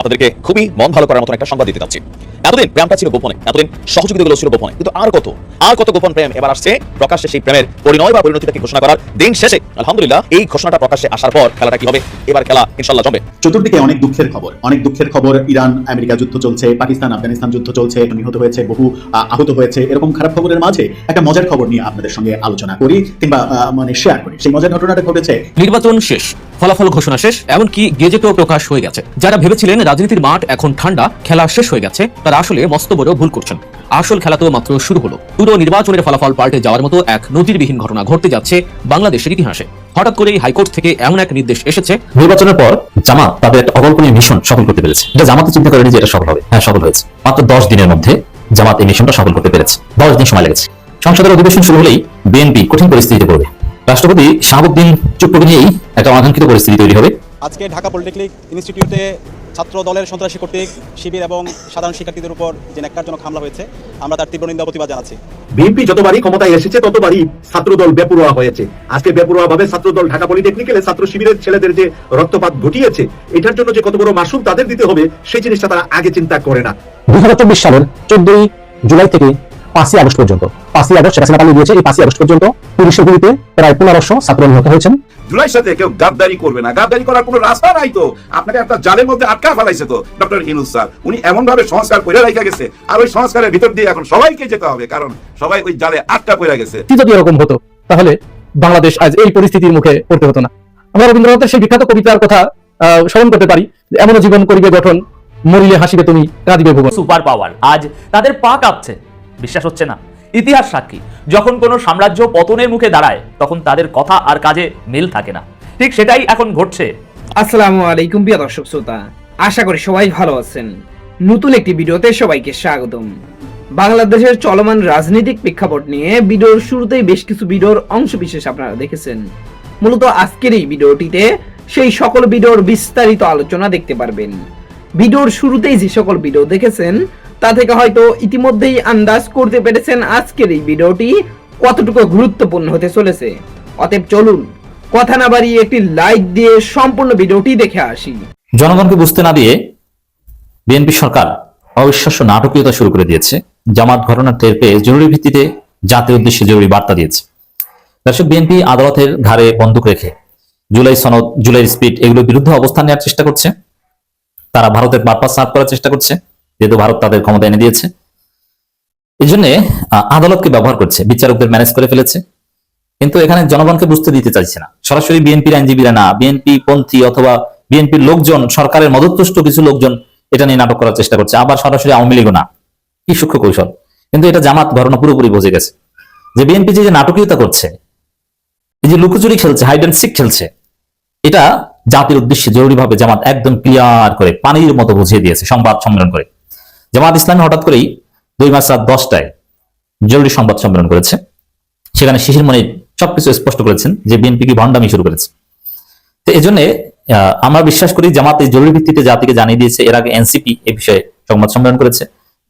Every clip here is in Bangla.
আপনাদেরকে খুবই মন ভালো করার মতন একটা সংবাদ দিতে চাচ্ছি। এতদিন প্রেমটা ছিল গোপনে, এতদিন সহযোগিতাগুলো ছিল গোপনে, কিন্তু আর কত গোপন প্রেম এবার আসছে প্রকাশ্যে। সেই প্রেমের পরিণয় বা পরিণতিটাকে ঘোষণা করার দিন শেষে আলহামদুলিল্লাহ এই ঘোষণাটা প্রকাশ্যে আসার পর খেলাটা কি হবে, এবার খেলা ইনশাআল্লাহ জমবে। চতুর্দিকে অনেক দুঃখের খবর। ইরান আমেরিকা যুদ্ধ চলছে, পাকিস্তান আফগানিস্তান যুদ্ধ চলছে, নিহত হয়েছে, বহু আহত হয়েছে। এরকম খারাপ খবরের মাঝে একটা মজার খবর নিয়ে আপনাদের সঙ্গে আলোচনা করি কিংবা শেয়ার করি। সেই মজার ঘটনাটা ঘটেছে, নির্বাচন শেষ, ফলাফল ঘোষণা শেষ, এমনকি গেজেটও প্রকাশ হয়ে গেছে। যারা ভেবেছিলেন রাজনীতির মাঠ এখন ঠান্ডা, খেলা শেষ হয়ে গেছে, তারা আসলে মস্ত বড় ভুল করছেন। আসল খেলা তো মাত্র শুরু হলো। পুরো নির্বাচনের ফলাফল পাল্টে যাওয়ার মতো এক নজিরবিহীন ঘটনা ঘটতে যাচ্ছে বাংলাদেশের ইতিহাসে। হঠাৎ করেই হাইকোর্ট থেকে এমন এক নির্দেশ এসেছে, নির্বাচনের পর জামাত তাদের একটা অকল্পনীয় মিশন সফল করতে পেরেছে। এটা জামাতে চিন্তা করেনি যে এটা সফল হবে। হ্যাঁ, সফল হয়েছে। মাত্র 10 দিনের মধ্যে জামাত এই মিশনটা সফল করতে পেরেছে। 10 দিন সময় লেগেছে। সংসদের অধিবেশন শুরু হলেই বিএনপি কঠিন পরিস্থিতিতে পড়বে। রাষ্ট্রপতি শাহাবুদ্দিন চুপ্পুকে নিয়েই একটা অনাকাঙ্ক্ষিত পরিস্থিতি তৈরি হবে। আজকে ঢাকা পলিটেকনিক ইনস্টিটিউটে ছাত্র দলের সন্ত্রাসী কর্তৃক শিবির এবং সাধারণ শিক্ষার্থীদের উপর যে ন্যাক্কারজনক হামলা হয়েছে, আমরা তার তীব্র নিন্দা প্রতিবাদ জানাচ্ছি। বিএনপি যতবারই ক্ষমতায় এসেছে ততবারই ছাত্রদল বেপরোয়া হয়েছে। আজকে বেপরোয়া ভাবে ছাত্রদল ঢাকা পলিটেকনিক্যালে ছাত্র শিবিরের ছেলেদের যে রক্তপাত ঘটিয়েছে, এটার জন্য যে কত বড় মাসুল তাদের দিতে হবে সেই জিনিসটা তারা আগে চিন্তা করে না। 2024 সালের 14 জুলাই থেকে 5 আগস্ট পর্যন্ত, 5 আগস্ট শেখ হাসিনা পালিয়ে গিয়েছে, এই 5 আগস্ট পর্যন্ত পুলিশের গুলিতে প্রায় 1500 ছাত্র নিহত হয়েছেন। জুলাইর সাথে কেউ গাদ্দারি করবে না, গাদ্দারি করার কোনো রাস্তা নাই। তো আপনাকে একটা জালের মধ্যে আটকা ফেলাইছে তো ডক্টর ইউনূস স্যার। উনি এমন ভাবে সংস্কার করে রাখা গেছে, আর ওই সংস্কারের ভিতর দিয়ে এখন সবাইকে যেতে হবে, কারণ সবাই ওই জালে আটকা পড়ে গেছে। যদি এরকম হতো তাহলে বাংলাদেশ আজ এই পরিস্থিতির মুখে পড়তে হতো না। আমরা রবীন্দ্রনাথের সেই বিখ্যাত কবিতার কথা স্মরণ করতে পারি, এমন জীবন করিবে গঠন, মরিলে হাসিবে তুমি, কাঁদিবে ভুবন। সুপার পাওয়ার আজ তাদের পা কাঁপছে, বিশ্বাস হচ্ছে না। ইতিহাস সাক্ষী, যখন কোনো সাম্রাজ্য পতনের মুখে দাঁড়ায় তখন তাদের কথা আর কাজে মিল থাকে না। ঠিক সেটাই এখন ঘটছে। আসসালামু আলাইকুম প্রিয় দর্শক শ্রোতা, আশা করি সবাই ভালো আছেন। নতুন একটি ভিডিওতে সবাইকে স্বাগতম। বাংলাদেশের চলমান রাজনৈতিক প্রেক্ষাপট নিয়ে ভিডিওর শুরুতেই বেশ কিছু ভিডিওর অংশ বিশেষ আপনারা দেখেছেন। মূলত আজকের এই ভিডিওটিতে সেই সকল ভিডিওর বিস্তারিত আলোচনা দেখতে পারবেন। ভিডিওর শুরুতেই যে সকল ভিডিও দেখেছেন তা থেকে হয়তো ইতিমধ্যেই আন্দাজ করতে পেরেছেন আজকের এই ভিডিওটি কতটুকু গুরুত্বপূর্ণ হতে চলেছে। অতএব চলুন কথা না বাড়িয়ে একটি লাইক দিয়ে সম্পূর্ণ ভিডিওটি দেখে আসি। জনগণকে বুঝতে না দিয়ে বিএনপি সরকার অবিশ্বাস্য নাটকীয়তা শুরু করে দিয়েছে। জামাত ঘটনা টের পেয়ে জরুরি ভিত্তিতে জাতির উদ্দেশ্যে জরুরি বার্তা দিয়েছে। দর্শক, বিএনপি আদালতের ঘাড়ে বন্দুক রেখে জুলাই সনদ, জুলাইয়ের স্পিড এগুলোর বিরুদ্ধে অবস্থান নেওয়ার চেষ্টা করছে। তারা ভারতের পারপাস সার্ভ করার চেষ্টা করছে, যেহেতু ভারত তাদের ক্ষমতা এনে দিয়েছে। এই জন্য আদালতকে ব্যবহার করছে, বিচারকদের ম্যানেজ করে ফেলেছে। কিন্তু এখানে জনগণকে বুঝতে দিতে চাইছে না। সরাসরি বিএনপির আইনজীবীরা না, বিএনপি পন্থী অথবা বিএনপির লোকজন, সরকারের মদতপুষ্ট কিছু লোকজন এটা নিয়ে নাটক করার চেষ্টা করছে। আবার সরাসরি আওয়ামী লীগও না। কি সূক্ষ্ম কৌশল! কিন্তু এটা জামাত ঘটনা পুরোপুরি বুঝে গেছে যে বিএনপি যে নাটকীয়তা করছে, এই যে লুকোচুরি খেলছে, হাইড অ্যান্ড সিক খেলছে, এটা জাতির উদ্দেশ্যে জরুরিভাবে জামাত একদম ক্লিয়ার করে পানির মতো বুঝিয়ে দিয়েছে সংবাদ সম্মেলন করে। জামাত ইসলামী হঠাৎ করেই 2 মার্চ রাত 10টায় জরুরি সংবাদ সম্মেলন করেছে। সেখানে শিশির মনির সবকিছু স্পষ্ট করেছেন যে বিএনপি কি ভণ্ডামি শুরু করেছে। তো এই জন্য আমরা বিশ্বাস করি জামাত এই জরুরি ভিত্তিতে জাতিকে জানিয়ে দিয়েছে। এর আগে এনসিপি এই বিষয়ে সংবাদ সম্মেলন করেছে,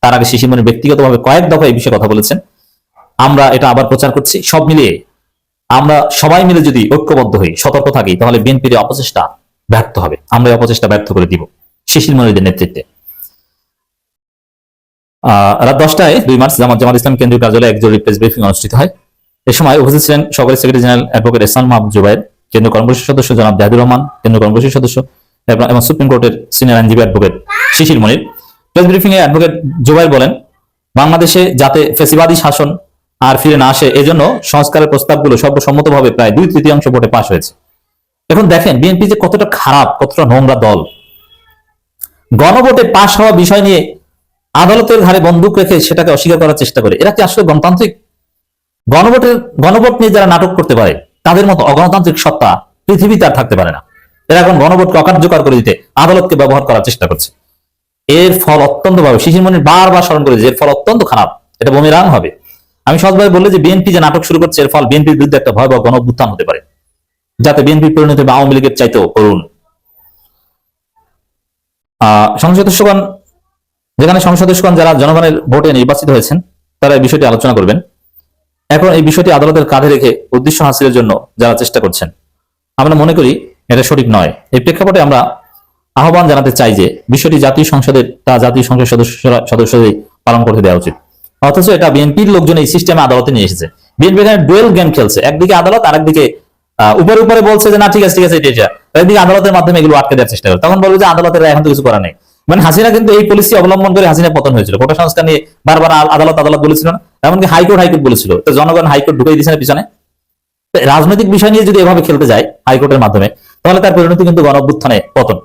তার আগে শিশির মনির ব্যক্তিগতভাবে কয়েক দফা এই বিষয়ে কথা বলেছেন। আমরা এটা আবার প্রচার করছি। সব মিলিয়ে আমরা সবাই মিলে যদি ঐক্যবদ্ধ হই, সতর্ক থাকি, তাহলে বিএনপির অপচেষ্টা ব্যর্থ হবে। আমরা এই অপচেষ্টা ব্যর্থ করে দিব শিশির মনিরদের নেতৃত্বে। রাত 10টায় 2 মার্চ জামাত ইসলাম কেন্দ্রীয় কার্যালয়ে এক জরুরি প্রেস ব্রিফিং অনুষ্ঠিত হয়। এ সময় উপস্থিত ছিলেন সহকারী সেক্রেটারি জেনারেল অ্যাডভোকেট এহসান মাহমুদ জুবায়ের, কেন্দ্রীয় কর্মপরিষদ সদস্য জনাব জাহিদুর রহমান, কেন্দ্রীয় কর্মপরিষদ সদস্য এবং সুপ্রিম কোর্টের সিনিয়র আইনজীবী advocate Shishir Monir. Press briefing এ অ্যাডভোকেট জুবায়ের বলেন, বাংলাদেশে যাতে ফ্যাসিবাদী শাসন আর ফিরে না আসে, এজন্য সংস্কারের প্রস্তাবগুলো সর্বসম্মতভাবে প্রায় 2/3 ভোটে পাস হয়েছে। এখন দেখেন বিএনপি যে কতটা খারাপ, কতটা নোংরা দল। গণভোটে পাশ হওয়া বিষয় নিয়ে আদালতের ঘাড়ে বন্দুক রেখে সেটাকে অস্বীকার করার চেষ্টা করে। এরা কি আসলে গণতান্ত্রিক? গণভোট নিয়ে যারা নাটক করতে পারে তাদের মতো অগণতান্ত্রিক সত্তা পৃথিবীতে আর থাকতে পারে না। এরা এখন গণভোটকে অকার্যকর করে দিতে আদালতকে ব্যবহার করার চেষ্টা করছে। এর ফল অত্যন্ত ভাবে শিশির মনির বারবার স্মরণ করেছে, এর ফল অত্যন্ত খারাপ, এটা বুমেরাং হবে। আমি সহজভাবে বললে যে বিএনপি যে নাটক শুরু করছে, এর ফল বিএনপির বিরুদ্ধে একটা ভয়াবহ গণঅভ্যুত্থান হতে পারে, যাতে বিএনপির পরিণতি হবে আওয়ামী লীগের চাইতেও করুন। সংসদ সদস্যগণ, যেখানে সংসদ সদস্যগণ যারা জনগণের ভোটে নির্বাচিত হয়েছেন, তারা এই বিষয়টি আলোচনা করবেন। এখন এই বিষয়টি আদালতের কাঁধে রেখে উদ্দেশ্য হাসিলের জন্য যারা চেষ্টা করছেন, আমরা মনে করি এটা সঠিক নয়। এই প্রেক্ষাপটে আমরা আহ্বান জানাতে চাই যে বিষয়টি জাতীয় সংসদের তা জাতীয় সংসদ সদস্যদের পালন করতে দেওয়া উচিত। অথচ এটা বিএনপির লোকজন এই সিস্টেমে আদালতে নিয়ে এসেছে। বিএনপি এখানে ডুয়েল গেম খেলছে, একদিকে আদালত আর একদিকে উপরে উপরে বলছে যে না ঠিক আছে এটা, একদিকে আদালতের মাধ্যমে এগুলো আটকে দেওয়ার চেষ্টা করে। তখন বলবে যে আদালতের এখন তো কিছু করা নেই। মানে হাসিনা কিন্তু এই পলিসি অবলম্বন করে হাসিনা পতন হয়েছিল। কোটা সংস্কার নিয়ে বারবার আদালত বলেছিল না, এমনকি হাইকোর্ট বলেছিল। তো জনগণ হাইকোর্ট ঢুকে দিয়েছে পিছনে। রাজনৈতিক বিষয় নিয়ে যদি এভাবে খেলতে যায় হাইকোর্টের মাধ্যমে, তাহলে তার পরিণতি কিন্তু গণঅভ্যুত্থানে পতন।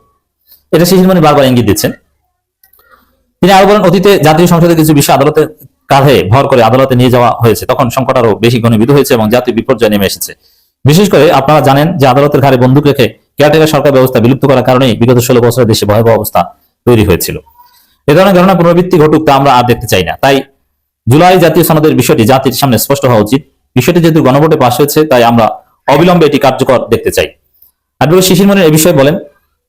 এটা শিশির মনি বারবার ইঙ্গিত দিচ্ছেন। তিনি আরো বলেন, অতীতে জাতীয় সংসদের কিছু বিষয় আদালতের কাঁধে ভর করে আদালতে নিয়ে যাওয়া হয়েছে, তখন সংকট আরো বেশি ঘনীভূত হয়েছে এবং জাতীয় বিপর্যয় নেমে এসেছে। বিশেষ করে আপনারা জানেন যে আদালতের ঘাড়ে বন্দুক রেখে কেয়ারটেকার সরকার ব্যবস্থা বিলুপ্ত করার কারণেই বিগত 16 বছরের দেশে ভয়াবহ অবস্থা তৈরি হয়েছিল। এ ধরনের ঘটনা পুনরাবৃত্তি ঘটুক তা আমরা আর দেখতে চাই না। তাই জুলাই জাতীয় সনদের বিষয়টি জাতির সামনে স্পষ্ট হওয়া উচিত। বিষয়টি যেহেতু গণভোটে পাশ হয়েছে, তাই আমরা অবিলম্বে এটি কার্যকর দেখতে চাই। অ্যাডভোকেট শিশির মনির এই বিষয়ে বলেন,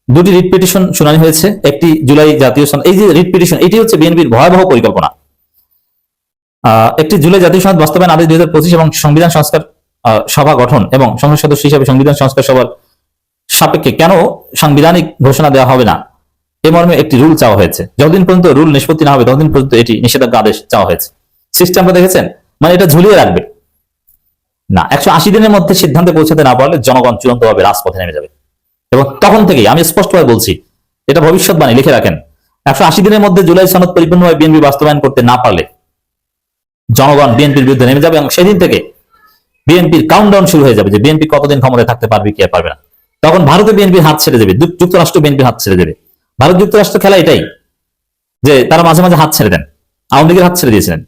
দুটি রিট পিটিশন শুনানি হয়েছে, একটি জুলাই জাতীয় সনদ। এই যে রিট পিটিশন, এটি হচ্ছে বিএনপির ভয়াবহ পরিকল্পনা। একটি জুলাই জাতীয় সনদ বাস্তবায়ন আদেশ 2025 এবং সংবিধান সংস্কার সভা গঠন এবং সংসদ সদস্য হিসেবে সংবিধান সংস্কার সভার সাপেক্ষে কেন সাংবিধানিক ঘোষণা দেওয়া হবে না, এ মর্মে একটি রুল চাওয়া হয়েছে। যতদিন পর্যন্ত রুল নিষ্পত্তি না হবে ততদিন পর্যন্ত এটি নিষেধাজ্ঞা আদেশ চাওয়া হয়েছে। সিস্টেমটা দেখেছেন, মানে এটা ঝুলিয়ে রাখবে না। 180 দিনের মধ্যে সিদ্ধান্তে পৌঁছাতে না পারলে জনগণ চূড়ান্তভাবে রাজপথে নেমে যাবে। এবং তখন থেকেই আমি স্পষ্টভাবে বলছি, এটা ভবিষ্যৎবাণী লিখে রাখেন, 180 দিনের মধ্যে জুলাই সনদ পরিপূর্ণভাবে বিএনপি বাস্তবায়ন করতে না পারলে জনগণ বিএনপির বিরুদ্ধে নেমে যাবে এবং সেদিন থেকে বিএনপির কাউন্টডাউন শুরু হয়ে যাবে যে বিএনপি কতদিন ক্ষমতায় থাকতে পারবে কি আর পারবে না। তখন ভারতে বিএনপির হাত ছেড়ে দেবে, যুক্তরাষ্ট্র বিএনপির হাত ছেড়ে দেবে। ভারত যুক্তরাষ্ট্র খেলা এটাই যে তারা মাঝে মাঝে হাত ছেড়ে দেন, আওয়ামী লীগের হাত ছেড়ে দিয়েছিলেন।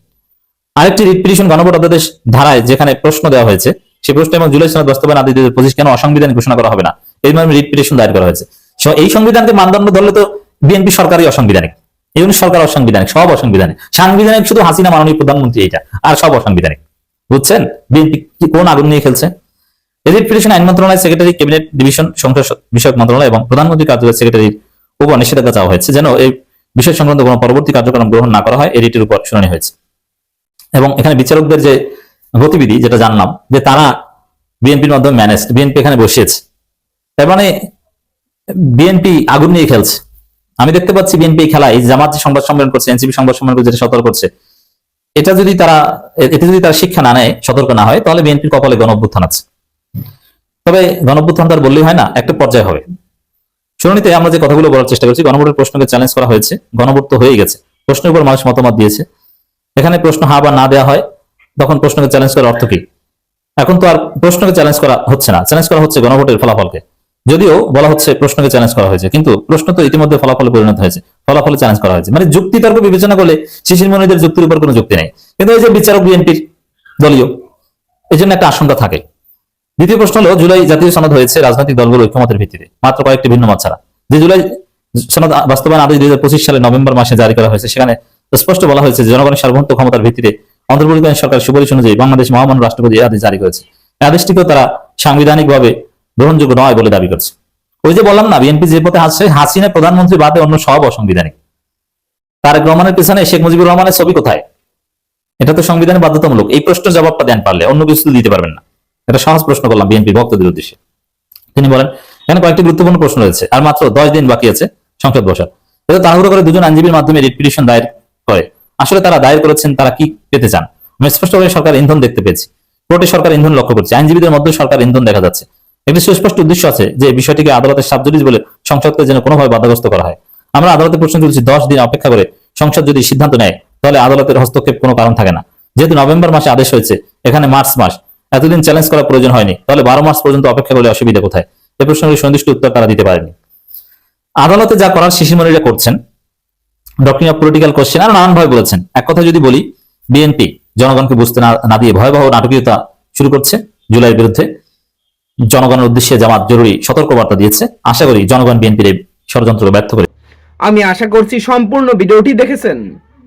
আরেকটি রিট পিটিশন গণভোট অধ্যাদেশ ধারায় যেখানে প্রশ্ন দেওয়া হয়েছে, সেই প্রশ্ন এবং জুলাই সনদ বাস্তবায়ন আদেশ 2025 কেন অসাংবিধানিক ঘোষণা করা হবে না, এই মর্মে রিট পিটিশন দায়ের করা হয়েছে। এই সংবিধানকে মানদণ্ড ধরলে তো বিএনপি সরকারই অসাংবিধানিক, এই জন্য সরকার অসাংবিধানিক, সব অসাংবিধানিক। সাংবিধানিক শুধু হাসিনা মাননীয় প্রধানমন্ত্রী, এইটা আর সব অসাংবিধানিক। বুঝছেন বিএনপি কোন আগুন নিয়ে খেলছে? রিট পিটিশন আইন মন্ত্রণালয় সেক্রেটারি, ক্যাবিনেট ডিভিশন, সংসদ বিষয়ক মন্ত্রণালয় এবং প্রধানমন্ত্রী কার্যালয় সেক্রেটারির উপর নিষেধাজ্ঞা চাওয়া হয়েছে যেন এই বিষয় সংক্রান্ত কোনো পরবর্তী কার্যক্রম গ্রহণ না করা হয়। এই রিটের উপর শুনানি হয়েছে এবং এখানে বিচারকদের যে গতিবিধি যেটা জানলাম যে তারা বিএনপির মাধ্যমে ম্যানেজ, বিএনপি এখানে বসিয়েছে, তার মানে বিএনপি আগুন নিয়ে খেলছে। আমি দেখতে পাচ্ছি বিএনপি খেলায় জামাত যে সংবাদ সম্মেলন করছে, এনসিপি সংবাদ সম্মেলন করছে, যেটা সতর্ক করছে, এতে যদি তারা শিক্ষা না নেয়, সতর্ক না হয়, তাহলে বিএনপির কপালে গণঅভ্যুত্থান আছে। তবে গণঅভ্যুত্থান তো আর বললেই হয় না, একটা পর্যায়ে হবে। শুনানিতে আমরা যে কথাগুলো বলার চেষ্টা করছি, গণভোটের প্রশ্নকে চ্যালেঞ্জ করা হয়েছে, গণভোট তো হয়ে গেছে, প্রশ্নের উপর মানুষ মতামত দিয়েছে। এখানে প্রশ্ন হা বা না দেওয়া হয়, তখন প্রশ্নকে চ্যালেঞ্জ করার অর্থ কি? এখন তো আর প্রশ্নকে চ্যালেঞ্জ করা হচ্ছে না, চ্যালেঞ্জ করা হচ্ছে গণভোটের ফলাফলকে। যদিও বলা হচ্ছে প্রশ্নকে চ্যালেঞ্জ করা হয়েছে, কিন্তু প্রশ্ন তো ইতিমধ্যে ফলাফলে পরিণত হয়েছে, ফলাফলে চ্যালেঞ্জ করা হয়েছে। মানে যুক্তি তর্ক বিবেচনা করলে শিশির মনিদের যুক্তির উপর কোনো যুক্তি নেই, কিন্তু এই যে বিচারক বিএনপির দলীয়, এই জন্য একটা আশঙ্কা থাকে। দ্বিতীয় প্রশ্ন হলো, জুলাই জাতীয় সনদ হয়েছে রাজনৈতিক দলগুলোর ঐক্যমতের ভিত্তিতে, মাত্র কয়েকটি ভিন্ন মত ছাড়া। যে জুলাই সনদ বাস্তবায়ন আদেশ 2025 সালের নভেম্বর মাসে জারি করা হয়েছে, সেখানে স্পষ্ট বলা হয়েছে যে জনগণের সার্বভৌমত্ব ক্ষমতার ভিত্তিতে অন্তর্বর্তীকালীন সরকার সুপারিশ অনুযায়ী বাংলাদেশ মহামান্য রাষ্ট্রপতি এই আদেশ জারি করেছে। এই আদেশটিকেও তারা সাংবিধানিকভাবে গ্রহণযোগ্য নয় বলে দাবি করছে। ওই যে বললাম না, বিএনপি যে পথে আসছে, হাসিনা প্রধানমন্ত্রী বাদে অন্য সব অসাংবিধানিক। তারেক রহমানের পেছনে শেখ মুজিবুর রহমানের ছবি কোথায়? এটা তো সংবিধানে বাধ্যতামূলক। এই প্রশ্নের জবাবটা দেন পারলে, অন্য কিছু দিতে পারবেন না। এটা সহজ প্রশ্ন করলাম বিএনপি ভক্তদের উদ্দেশ্যে। তিনি বলেন, এখানে কয়েকটি গুরুত্বপূর্ণ প্রশ্ন রয়েছে, আর মাত্র 10 দিন বাকি আছে সংসদ বসার। এটা তাড়াহুড়ো করে দুজন আইনজীবীর মাধ্যমে রিট পিটিশন দায়ের করে। আসলে তারা দায়ের করেছেন, তারা কি পেতে চান? আমি স্পষ্টভাবে সরকার ইন্ধন দেখতে পেয়েছি, কোর্টে সরকার ইন্ধন লক্ষ্য করছে, আইনজীবীদের মধ্যে সরকার ইন্ধন দেখা যাচ্ছে। একটি সুস্পষ্ট উদ্দেশ্য আছে যে বিষয়টিকে আদালতের সাবজুডিস বলে সংসদকে যেন কোনোভাবে বাধাগ্রস্ত করা হয়। আমরা আদালতে প্রশ্ন তুলছি, 10 দিন অপেক্ষা করে সংসদ যদি সিদ্ধান্ত নেয়, তাহলে আদালতের হস্তক্ষেপ কোনো কারণ থাকে না। যেহেতু নভেম্বর মাসে আদেশ হয়েছে, এখানে মার্চ মাস, এতদিন চ্যালেঞ্জ করার প্রয়োজন হয়নি, তাহলে 12 মার্চ পর্যন্ত অপেক্ষা করলে অসুবিধা কোথায়? এই প্রশ্নের সুনির্দিষ্ট উত্তর তারা দিতে পারেনি। আদালতে যা করার শিশির মনিরা করছেন, ডক্ট্রিন অফ পলিটিক্যাল কোশ্চেন আর নানানভাবে বলেছেন। এক কথা যদি বলি, বিএনপি জনগণকে বুঝতে না দিয়ে ভয়াবহ নাটকীয়তা শুরু করছে জুলাইয়ের বিরুদ্ধে। জনগণের উদ্দেশ্যে জামাত জরুরি সতর্কবার্তা দিয়েছে। আশা করি জনগণ বিএনপির এই ষড়যন্ত্রকে ব্যর্থ করে। আমি আশা করছি সম্পূর্ণ ভিডিওটি দেখেছেন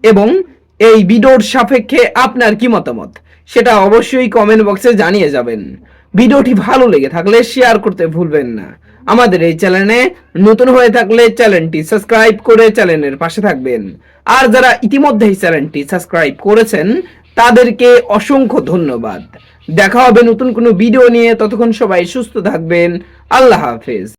এবং এই ভিডিওর সাপেক্ষে আপনার কি মতামত সেটা অবশ্যই কমেন্ট বক্সে জানিয়ে যাবেন। ভিডিওটি ভালো লেগে থাকলে শেয়ার করতে ভুলবেন না। আমাদের এই চ্যানেলে নতুন হয়ে থাকলে চ্যানেলটি সাবস্ক্রাইব করে চ্যানেলের পাশে থাকবেন। আর যারা ইতিমধ্যেই চ্যানেলটি সাবস্ক্রাইব করেছেন তাদেরকে অসংখ্য ধন্যবাদ। দেখা হবে নতুন কোনো ভিডিও নিয়ে, ততক্ষণ সবাই সুস্থ থাকবেন। আল্লাহ হাফেজ।